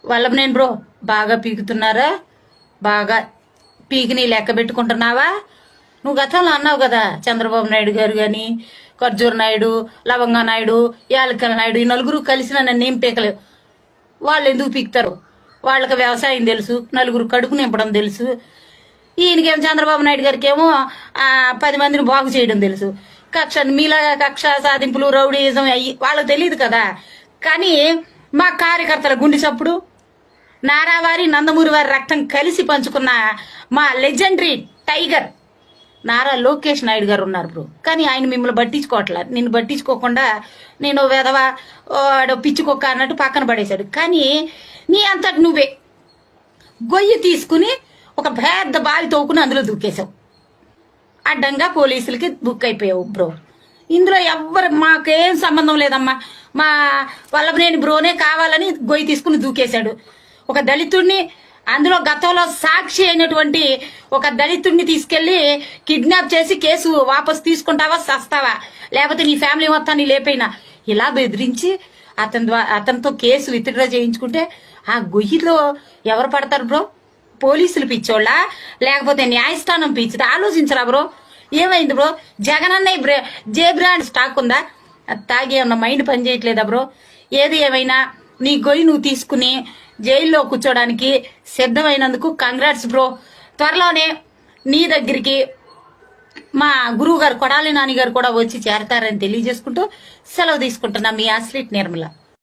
Vallabhaneni bro బాగా పీకుతున్నారా? బాగా పీకిని లెక్క పెట్టుకుంటున్నావా? నువ్వు గతంలో అన్నావు కదా, చంద్రబాబు నాయుడు గారు కానీ, ఖర్జూర్ నాయుడు, లవంగా నాయుడు, యాలకల నాయుడు ఈ నలుగురు కలిసిన నన్ను ఏం పీకలేవు. వాళ్ళు ఎందుకు పీకుతారు? వాళ్ళకి వ్యవసాయం తెలుసు, నలుగురు కడుపు నింపడం తెలుసు. ఈయనకేమో చంద్రబాబు నాయుడు గారికి ఏమో 10 మందిని బాగు చేయడం తెలుసు. మీలాగా కక్ష సాధింపులు, రౌడీయిజం అయ్యి వాళ్ళకి తెలియదు కదా. కానీ మా కార్యకర్తల గుండె చప్పుడు, నారావారి నందమూరి వారి రక్తం కలిసి పంచుకున్న మా లెజెండరీ టైగర్ నారా లోకేష్ నాయుడు గారు ఉన్నారు బ్రో. కానీ ఆయన మిమ్మల్ని పట్టించుకోవట్లేదు. నిన్ను పట్టించుకోకుండా నేను వెధవా పిచ్చుకోక అన్నట్టు పక్కన పడేశాడు. కానీ నీ అంతటి నువ్వే గొయ్యి తీసుకుని ఒక పెద్ద బావి తోకుని అందులో దూకేశావు. అడ్డంగా పోలీసులకి బుక్ అయిపోయావు బ్రో. ఇందులో మాకేం సంబంధం లేదమ్మా. మా వల్లభనేని బ్రోనే కావాలని గొయ్యి తీసుకుని దూకేశాడు. ఒక దళితుడిని, అందులో గతంలో సాక్షి అయినటువంటి ఒక దళితుడిని తీసుకెళ్లి కిడ్నాప్ చేసి కేసు వాపసు తీసుకుంటావా, సస్తావా, లేకపోతే నీ ఫ్యామిలీ మొత్తాన్ని లేపైనా ఇలా బెదిరించి అతనితో కేసు విత్డ్రా చేయించుకుంటే ఆ గొయ్యిలో ఎవరు పడతారు బ్రో? పోలీసులు పిచ్చోళ్ళ, లేకపోతే న్యాయస్థానం పిచ్చిదా? ఆలోచించరా బ్రో. ఏమైంది బ్రో? జగన్ అన్నయ్య జే బ్రాండ్ స్టాక్ ఉందా? తాగి ఉన్న మైండ్ పని చేయట్లేదా బ్రో? ఏది ఏమైనా నీ గొయ్యి నువ్వు తీసుకుని జైల్లో కూర్చోడానికి సిద్ధమైనందుకు కంగ్రాట్స్ బ్రో. త్వరలోనే నీ దగ్గరికి మా గురువు గారు కొడాలి నాని గారు కూడా వచ్చి చేరతారని తెలియజేసుకుంటూ సెలవు తీసుకుంటున్నా. మీ అశ్లీట్ నిర్మల.